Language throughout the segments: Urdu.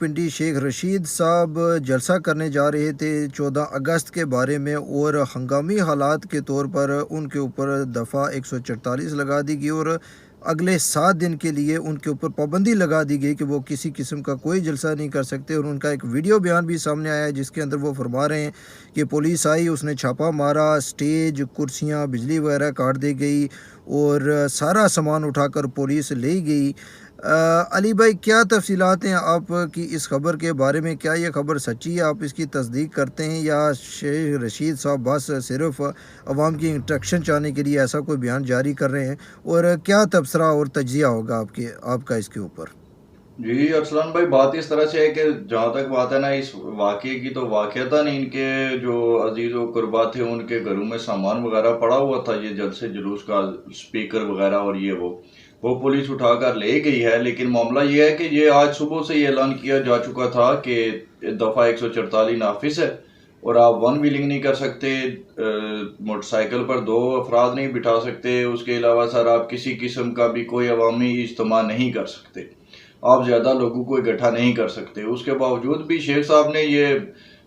پنڈی شیخ رشید صاحب جلسہ کرنے جا رہے تھے 14 اگست کے بارے میں، اور ہنگامی حالات کے طور پر ان کے اوپر دفعہ 144 لگا دی گئی، اور اگلے 7 دن کے لیے ان کے اوپر پابندی لگا دی گئی کہ وہ کسی قسم کا کوئی جلسہ نہیں کر سکتے۔ اور ان کا ایک ویڈیو بیان بھی سامنے آیا ہے جس کے اندر وہ فرما رہے ہیں کہ پولیس آئی، اس نے چھاپا مارا، سٹیج، کرسیاں، بجلی وغیرہ کاٹ دی گئی اور سارا سامان اٹھا کر پولیس لے گئی۔ علی بھائی، کیا تفصیلات ہیں آپ کی اس خبر کے بارے میں؟ کیا یہ خبر سچی ہے؟ آپ اس کی تصدیق کرتے ہیں یا شیخ رشید صاحب بس صرف عوام کی انٹریکشن چاہنے کے لیے ایسا کوئی بیان جاری کر رہے ہیں؟ اور کیا تبصرہ اور تجزیہ ہوگا آپ کا اس کے اوپر؟ جی ارسلان بھائی، بات اس طرح سے ہے کہ جہاں تک بات ہے نا اس واقعے کی، تو واقعتاً ان کے جو عزیز و قربا تھے ان کے گھروں میں سامان وغیرہ پڑا ہوا تھا، یہ جلسے جلوس کا سپیکر وغیرہ اور یہ وہ پولیس اٹھا کر لے گئی ہے۔ لیکن معاملہ یہ ہے کہ یہ آج صبح سے یہ اعلان کیا جا چکا تھا کہ دفعہ 144 نافذ ہے اور آپ ون ویلنگ نہیں کر سکتے، موٹر سائیکل پر 2 افراد نہیں بٹھا سکتے، اس کے علاوہ سر آپ کسی قسم کا بھی کوئی عوامی اجتماع نہیں کر سکتے، آپ زیادہ لوگوں کو اکٹھا نہیں کر سکتے۔ اس کے باوجود بھی شیخ صاحب نے یہ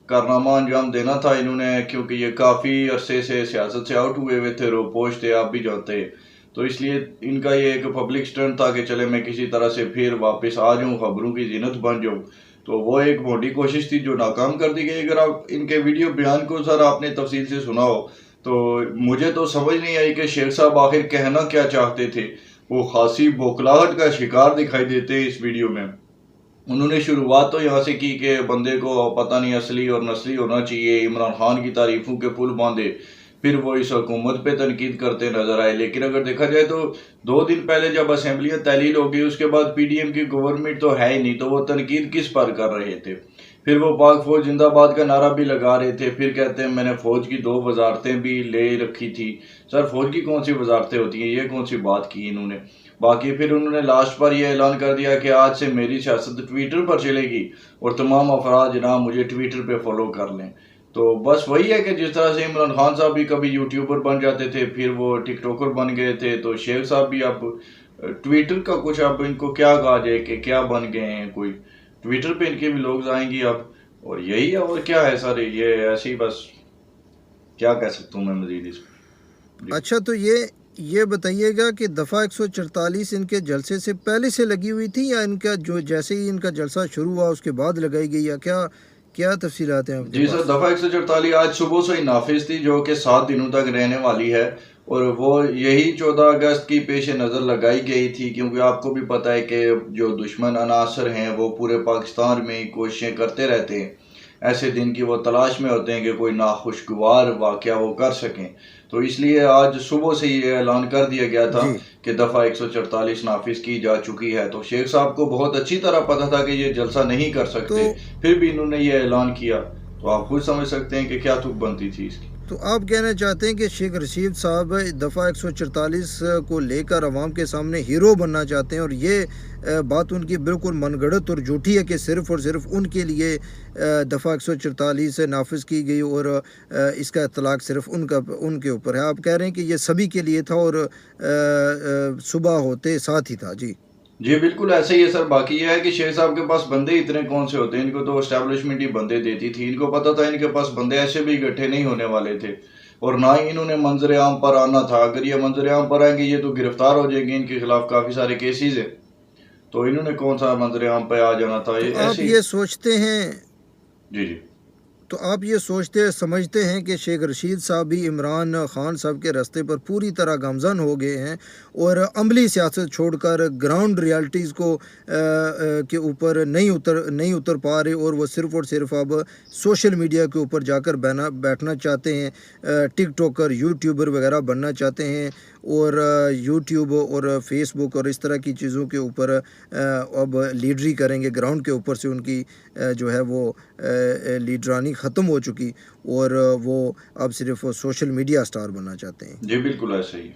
کارنامہ انجام دینا تھا انہوں نے، کیونکہ یہ کافی عرصے سے سیاست سے آؤٹ ہوئے تھے، روپوش تھے، آپ بھی جانتے ہیں، تو اس لیے ان کا یہ ایک پبلک سٹنٹ تھا کہ چلے میں کسی طرح سے پھر واپس آ جاؤں، خبروں کی زینت بن جاؤں، تو وہ ایک موٹی کوشش تھی جو ناکام کر دی گئی۔ اگر آپ ان کے ویڈیو بیان کو سر آپ نے تفصیل سے سنا ہو تو مجھے تو سمجھ نہیں آئی کہ شیخ صاحب آخر کہنا کیا چاہتے تھے۔ وہ خاصی بوکھلاہٹ کا شکار دکھائی دیتے ہیں اس ویڈیو میں۔ انہوں نے شروعات تو یہاں سے کی کہ بندے کو پتہ نہیں اصلی اور نسلی ہونا چاہیے، عمران خان کی تعریفوں کے پل باندھے، پھر وہ اس حکومت پہ تنقید کرتے نظر آئے۔ لیکن اگر دیکھا جائے تو 2 دن پہلے جب اسمبلیاں تحلیل ہو گئی، اس کے بعد پی ڈی ایم کی گورنمنٹ تو ہے ہی نہیں، تو وہ تنقید کس پر کر رہے تھے؟ پھر وہ پاک فوج زندہ باد کا نعرہ بھی لگا رہے تھے، پھر کہتے ہیں میں نے فوج کی 2 وزارتیں بھی لے رکھی تھی۔ سر فوج کی کون سی وزارتیں ہوتی ہیں؟ یہ کون سی بات کی انہوں نے؟ باقی پھر انہوں نے لاسٹ پر یہ اعلان کر دیا کہ آج سے میری سیاست ٹویٹر پر چلے گی اور تمام افراد جناب مجھے ٹویٹر پہ فالو کر لیں۔ تو بس وہی ہے کہ جس طرح سے عمران خان صاحب بھی کبھی یوٹیوبر بن جاتے تھے، پھر وہ ٹک ٹاکر بن گئے تھے، تو شیخ صاحب بھی اب ٹویٹر کا کچھ، اب ان کو کیا کہا جائے کہ کیا بن گئے ہیں، کوئی ٹویٹر پہ ان کے بھی لوگ آئیں گی اب، اور یہی ہے اور کیا ہے سر، یہ ایسے ہی بس کیا کہہ سکتا ہوں میں مزید اس پہ۔ جی اچھا، تو یہ بتائیے گا کہ دفعہ 144 ان کے جلسے سے پہلے سے لگی ہوئی تھی یا ان کا جو جیسے ہی ان کا جلسہ شروع ہوا اس کے بعد لگائی گئی، یا کیا تفصیلات ہیں آپ کے جی سر، پاس؟ دفعہ 144 آج صبح سے ہی نافذ تھی، جو کہ 7 دنوں تک رہنے والی ہے، اور وہ یہی 14 اگست کی پیش نظر لگائی گئی تھی، کیونکہ آپ کو بھی پتہ ہے کہ جو دشمن عناصر ہیں وہ پورے پاکستان میں کوششیں کرتے رہتے ہیں، ایسے دن کی وہ تلاش میں ہوتے ہیں کہ کوئی ناخوشگوار واقعہ وہ کر سکیں، تو اس لیے آج صبح سے یہ اعلان کر دیا گیا تھا جی کہ دفعہ 144 نافذ کی جا چکی ہے۔ تو شیخ صاحب کو بہت اچھی طرح پتہ تھا کہ یہ جلسہ نہیں کر تو سکتے، پھر بھی انہوں نے یہ اعلان کیا، تو آپ خود سمجھ سکتے ہیں کہ کیا تک بنتی تھی اس کی۔ تو آپ کہنا چاہتے ہیں کہ شیخ رشید صاحب دفعہ 144 کو لے کر عوام کے سامنے ہیرو بننا چاہتے ہیں، اور یہ بات ان کی بالکل من گھڑت اور جھوٹی ہے کہ صرف اور صرف ان کے لیے دفعہ 144 نافذ کی گئی اور اس کا اطلاق صرف ان کے اوپر ہے۔ آپ کہہ رہے ہیں کہ یہ سبھی کے لیے تھا اور صبح ہوتے ساتھ ہی تھا؟ جی جی بالکل ایسے ہی ہے سر۔ باقی یہ ہے کہ شیخ صاحب کے پاس بندے اتنے کون سے ہوتے ہیں، ان کو تو اسٹیبلشمنٹ ہی بندے دیتی تھی، ان کو پتہ تھا ان کے پاس بندے ایسے بھی اکٹھے نہیں ہونے والے تھے، اور نہ ہی انہوں نے منظر عام پر آنا تھا۔ اگر یہ منظر عام پر آئیں گے یہ تو گرفتار ہو جائیں گے، ان کے خلاف کافی سارے کیسز ہیں، تو انہوں نے کون سا منظر عام پہ آ جانا تھا، تو یہ آپ ایسے ہی۔ یہ سوچتے ہیں جی جی تو آپ یہ سمجھتے ہیں کہ شیخ رشید صاحب بھی عمران خان صاحب کے راستے پر پوری طرح گامزن ہو گئے ہیں اور عملی سیاست چھوڑ کر گراؤنڈ ریالٹیز کے اوپر نہیں اتر پا رہے، اور وہ صرف اور صرف اب سوشل میڈیا کے اوپر جا کر بیٹھنا چاہتے ہیں، ٹک ٹاکر، یوٹیوبر وغیرہ بننا چاہتے ہیں، اور یوٹیوب اور فیس بک اور اس طرح کی چیزوں کے اوپر اب لیڈری کریں گے، گراؤنڈ کے اوپر سے ان کی جو ہے وہ لیڈرانی ختم ہو چکی، اور وہ اب صرف سوشل میڈیا سٹار بننا چاہتے ہیں؟ جی بالکل ایسے ہی۔